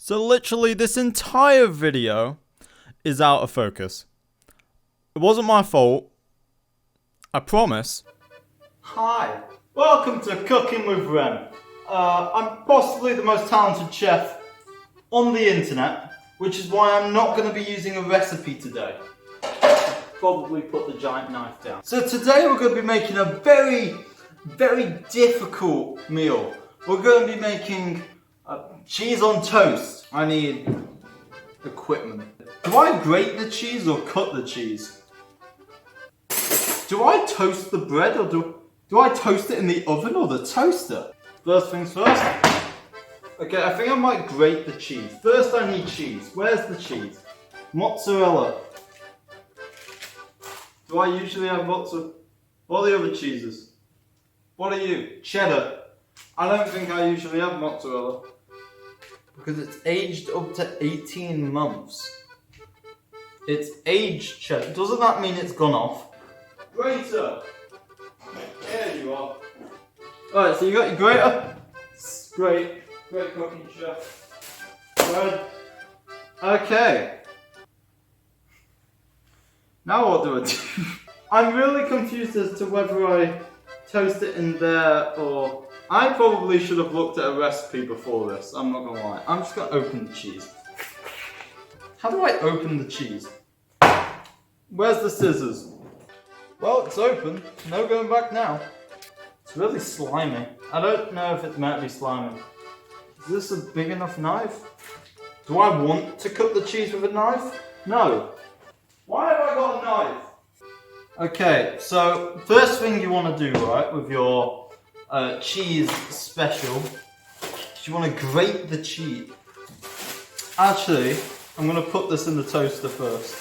So literally this entire video is out of focus. It wasn't my fault. I promise. Hi, welcome to Cooking with Ren. I'm possibly the most talented chef on the internet, which is why I'm not going to be using a recipe today. Probably put the giant knife down. So today we're going to be making a very difficult meal. We're going to be making cheese on toast. I need equipment. Do I grate the cheese or cut the cheese? Do I toast the bread or do I toast it in the oven or the toaster? First things first. Okay, I think I might grate the cheese. First I need cheese. Where's the cheese? Mozzarella. Do I usually have mozzarella? What are the other cheeses? What are you? Cheddar. I don't think I usually have mozzarella. Because it's aged up to 18 months. It's aged cheddar. Doesn't that mean it's gone off? Grater! There you are. Alright, so you got your grater. Great cooking chef. Good. Okay. Now what do I do? I'm really confused as to whether I toast it in there or... I probably should have looked at a recipe before this, I'm not gonna lie. I'm just gonna open the cheese. How do I open the cheese? Where's the scissors? Well, it's open. No going back now. It's really slimy. I don't know if it's meant to be slimy. Is this a big enough knife? Do I want to cut the cheese with a knife? No. Why have I got a knife? Okay, so first thing you want to do, right, with your cheese special, is you want to grate the cheese. Actually, I'm going to put this in the toaster first.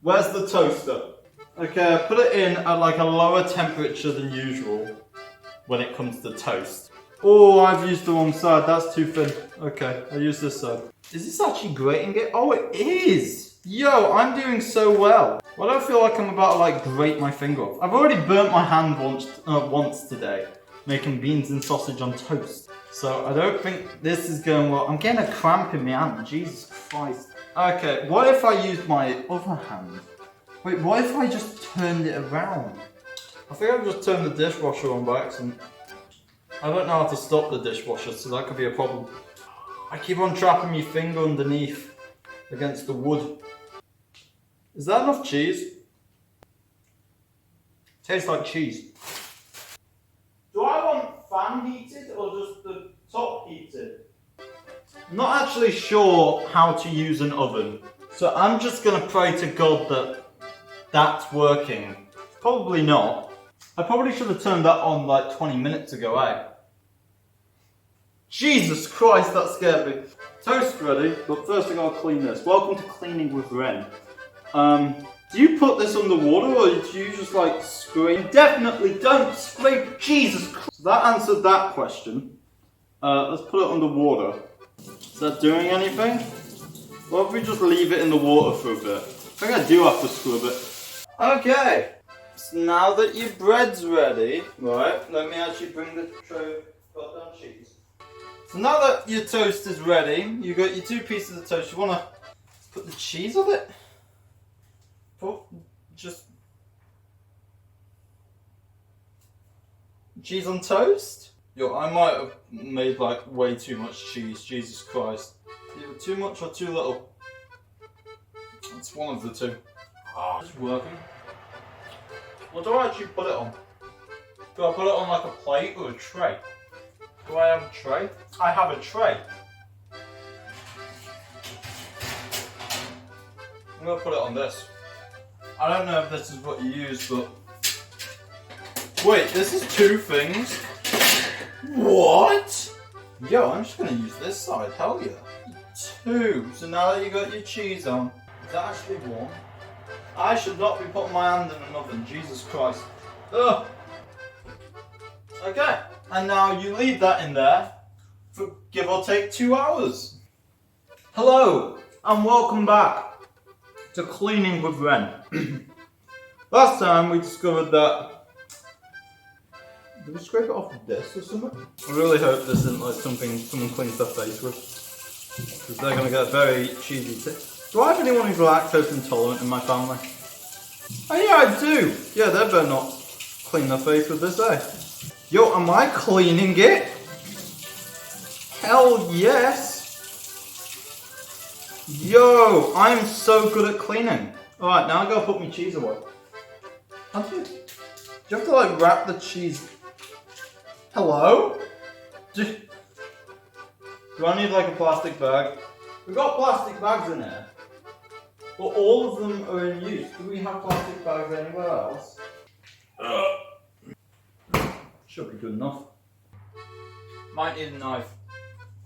Where's the toaster? Okay, I put it in at like a lower temperature than usual when it comes to toast. Oh, I've used the wrong side, that's too thin. Okay, I'll use this side. Is this actually grating it? Oh, it is! Yo, I'm doing so well. Well, I don't feel like I'm about to like grate my finger off. I've already burnt my hand once today, making beans and sausage on toast. So I don't think this is going well. I'm getting a cramp in my hand, Jesus Christ. Okay, what if I use my other hand? Wait, what if I just turned it around? I think I've just turned the dishwasher on by accident. I don't know how to stop the dishwasher, so that could be a problem. I keep on trapping my finger underneath against the wood. Is that enough cheese? Tastes like cheese. Do I want fan heated or just the top heated? I'm not actually sure how to use an oven, so I'm just gonna pray to God that that's working. Probably not. I probably should have turned that on like 20 minutes ago, eh? Jesus Christ, that scared me. Toast ready, but first I gotta clean this. Welcome to Cleaning with Ren. Do you put this under water or do you just like scrape? Definitely don't scrape, Jesus Christ. So that answered that question. Let's put it under water. Is that doing anything? What if we just leave it in the water for a bit? I think I do have to scrub it. Okay, so now that your bread's ready, right, let me actually bring the tray of goddamn cheese. So now that your toast is ready, you got your two pieces of toast. You want to put the cheese on it? Put just cheese on toast? Yo, I might have made like way too much cheese. Jesus Christ. Either too much or too little. It's one of the two. It's working. What do I actually put it on? Do I put it on like a plate or a tray? Do I have a tray? I have a tray. I'm gonna put it on this. I don't know if this is what you use, but... Wait, this is two things? What? Yo, I'm just gonna use this side, hell yeah. Two. So now that you got your cheese on, is that actually one? I should not be putting my hand in an oven, Jesus Christ. Ugh. Okay, and now you leave that in there for give or take 2 hours. Hello, and welcome back to Cleaning with Ren. Last time we discovered that Do we scrape it off with this or something? I really hope this isn't like something someone cleans their face with. Because they're going to get very cheesy. Do I have anyone who's lactose intolerant in my family? Oh yeah, I do! Yeah, they better not clean their face with this, eh? Yo, am I cleaning it? Hell yes! Yo, I'm so good at cleaning. Alright, now I gotta put my cheese away. How do you have to like wrap the cheese? Hello? Do I need like a plastic bag? We've got plastic bags in here. But all of them are in use. Do we have plastic bags anywhere else? Should be good enough. Might need a knife.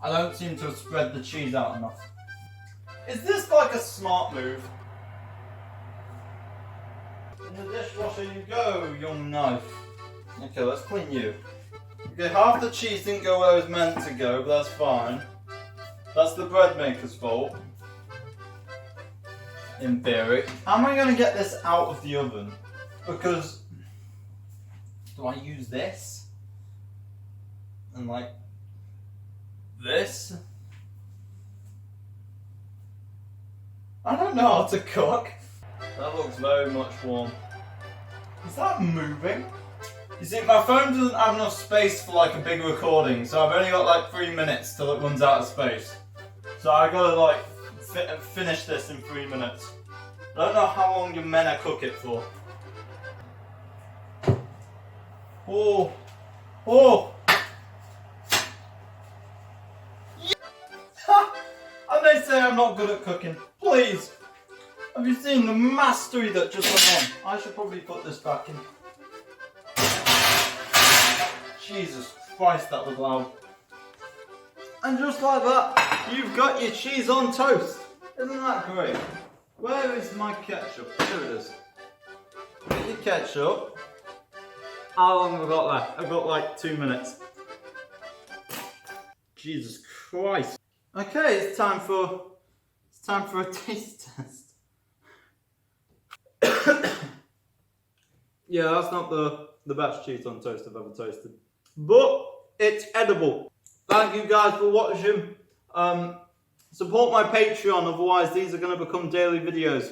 I don't seem to have spread the cheese out enough. Is this like a smart move? In the dishwasher you go, young knife. Okay, let's clean you. Okay, half the cheese didn't go where it was meant to go, but that's fine. That's the bread maker's fault. In theory. How am I going to get this out of the oven? Because... do I use this? And like... this? I don't know how to cook. That looks very much warm. Is that moving? You see, my phone doesn't have enough space for like a big recording, so I've only got like 3 minutes till it runs out of space. So I gotta like finish this in 3 minutes. I don't know how long you're meant to cook it for. Oh, oh! And they say I'm not good at cooking. Please! Have you seen the mastery that just went on? I should probably put this back in. Jesus Christ, that was loud. And just like that, you've got your cheese on toast. Isn't that great? Where is my ketchup? Here it is. Get your ketchup. How long have I got left? I've got like 2 minutes. Jesus Christ. Okay, it's time for a taste test. Yeah, that's not the best cheese on toast I've ever toasted. But it's edible. Thank you guys for watching. Support my Patreon, otherwise these are going to become daily videos.